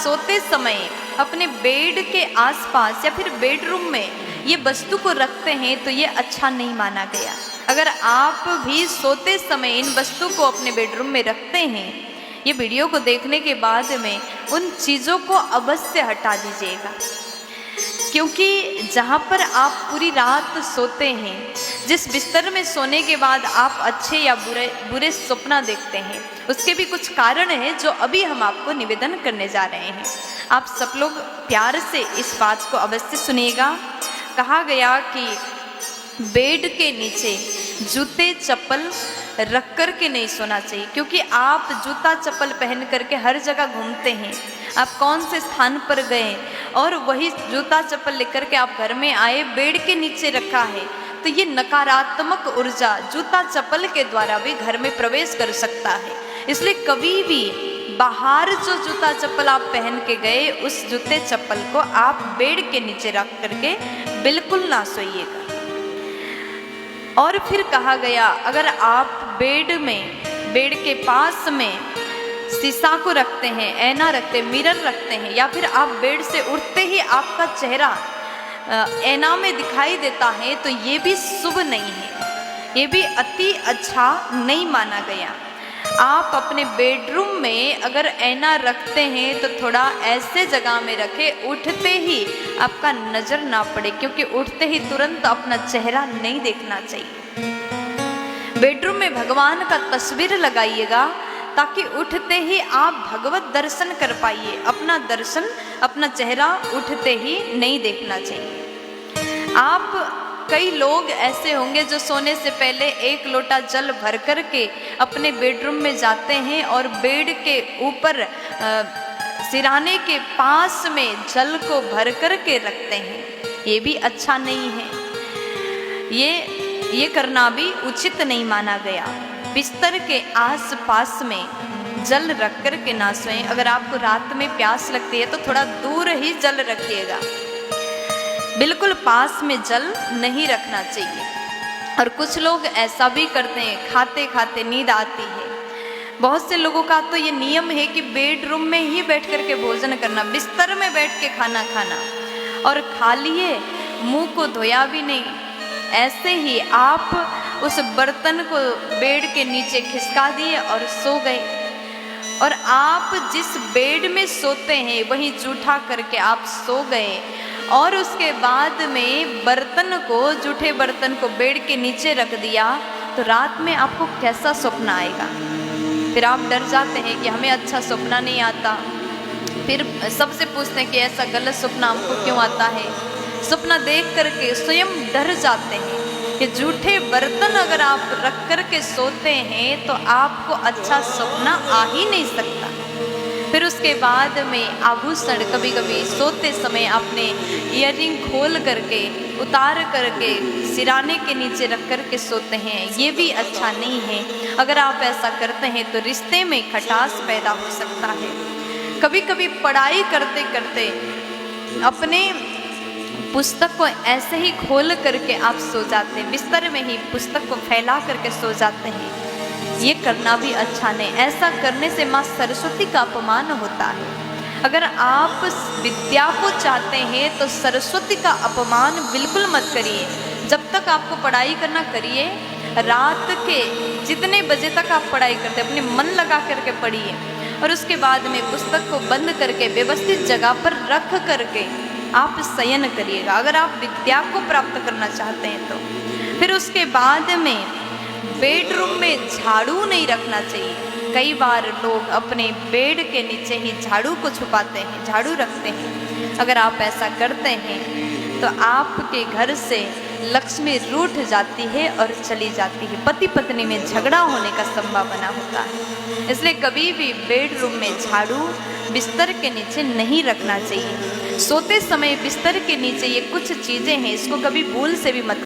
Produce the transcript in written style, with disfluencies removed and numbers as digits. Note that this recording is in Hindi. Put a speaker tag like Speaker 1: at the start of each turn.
Speaker 1: सोते समय अपने बेड के आसपास या फिर बेडरूम में ये वस्तु को रखते हैं तो ये अच्छा नहीं माना गया। अगर आप भी सोते समय इन वस्तु को अपने बेडरूम में रखते हैं, ये वीडियो को देखने के बाद में उन चीज़ों को अवश्य हटा दीजिएगा, क्योंकि जहाँ पर आप पूरी रात सोते हैं, जिस बिस्तर में सोने के बाद आप अच्छे या बुरे सपना देखते हैं, उसके भी कुछ कारण हैं जो अभी हम आपको निवेदन करने जा रहे हैं। आप सब लोग प्यार से इस बात को अवश्य सुनिएगा। कहा गया कि बेड के नीचे जूते चप्पल रख कर के नहीं सोना चाहिए, क्योंकि आप जूता चप्पल पहन करके हर जगह घूमते हैं। आप कौन से स्थान पर गए और वही जूता चप्पल लेकर के आप घर में आए, बेड के नीचे रखा है, तो ये नकारात्मक ऊर्जा जूता चप्पल के द्वारा भी घर में प्रवेश कर सकता है। इसलिए कभी भी बाहर जो जूता चप्पल आप पहन के गए, उस जूते चप्पल को आप बेड के नीचे रख करके बिल्कुल ना सोइएगा। और फिर कहा गया, अगर आप बेड के पास में शीशा को रखते हैं, ऐना रखते हैं, मिरर रखते हैं, या फिर आप बेड से उठते ही आपका चेहरा ऐना में दिखाई देता है, तो ये भी शुभ नहीं है, ये भी अति अच्छा नहीं माना गया। आप अपने बेडरूम में अगर ऐना रखते हैं तो थोड़ा ऐसे जगह में रखें उठते ही आपका नज़र ना पड़े, क्योंकि उठते ही तुरंत अपना चेहरा नहीं देखना चाहिए। बेडरूम में भगवान का तस्वीर लगाइएगा ताकि उठते ही आप भगवत दर्शन कर पाइए। अपना दर्शन, अपना चेहरा उठते ही नहीं देखना चाहिए। आप कई लोग ऐसे होंगे जो सोने से पहले 1 लोटा जल भर कर के अपने बेडरूम में जाते हैं और बेड के ऊपर सिराने के पास में जल को भर कर के रखते हैं। ये भी अच्छा नहीं है, ये करना भी उचित नहीं माना गया। बिस्तर के आस-पास में जल रख कर के ना सोएं। अगर आपको रात में प्यास लगती है तो थोड़ा दूर ही जल रखिएगा, बिल्कुल पास में जल नहीं रखना चाहिए। और कुछ लोग ऐसा भी करते हैं, खाते खाते नींद आती है। बहुत से लोगों का तो ये नियम है कि बेडरूम में ही बैठ कर के भोजन करना, बिस्तर में बैठ के खाना खाना, और खा लिए मुंह को धोया भी नहीं, ऐसे ही आप उस बर्तन को बेड के नीचे खिसका दिए और सो गए। और आप जिस बेड में सोते हैं वहीं जूठा करके आप सो गए, और उसके बाद में बर्तन को, जूठे बर्तन को बेड के नीचे रख दिया, तो रात में आपको कैसा सपना आएगा? फिर आप डर जाते हैं कि हमें अच्छा सपना नहीं आता। फिर सबसे पूछते हैं कि ऐसा गलत सपना हमको क्यों आता है। सपना देख करके स्वयं डर जाते हैं कि जूठे बर्तन अगर आप रख कर के सोते हैं तो आपको अच्छा सपना आ ही नहीं सकता। फिर उसके बाद में आभूषण, कभी कभी सोते समय अपने ईयरिंग खोल करके, उतार करके सिराने के नीचे रख कर के सोते हैं, ये भी अच्छा नहीं है। अगर आप ऐसा करते हैं तो रिश्ते में खटास पैदा हो सकता है। कभी कभी पढ़ाई करते करते अपने पुस्तक को ऐसे ही खोल करके आप सो जाते हैं, बिस्तर में ही पुस्तक को फैला करके सो जाते हैं, ये करना भी अच्छा नहीं। ऐसा करने से माँ सरस्वती का अपमान होता है। अगर आप विद्या को चाहते हैं तो सरस्वती का अपमान बिल्कुल मत करिए। जब तक आपको पढ़ाई करना करिए, रात के जितने बजे तक आप पढ़ाई करते अपने मन लगा करके पढ़िए, और उसके बाद में पुस्तक को बंद करके व्यवस्थित जगह पर रख करके आप शयन करिएगा, अगर आप विद्या को प्राप्त करना चाहते हैं तो। फिर उसके बाद में बेडरूम में झाड़ू नहीं रखना चाहिए। कई बार लोग अपने बेड के नीचे ही झाड़ू को छुपाते हैं, झाड़ू रखते हैं। अगर आप ऐसा करते हैं तो आपके घर से लक्ष्मी रूठ जाती है और चली जाती है, पति पत्नी में झगड़ा होने का संभावना होता है। इसलिए कभी भी बेडरूम में झाड़ू बिस्तर के नीचे नहीं रखना चाहिए। सोते समय बिस्तर के नीचे ये कुछ चीज़ें हैं, इसको कभी भूल से भी मत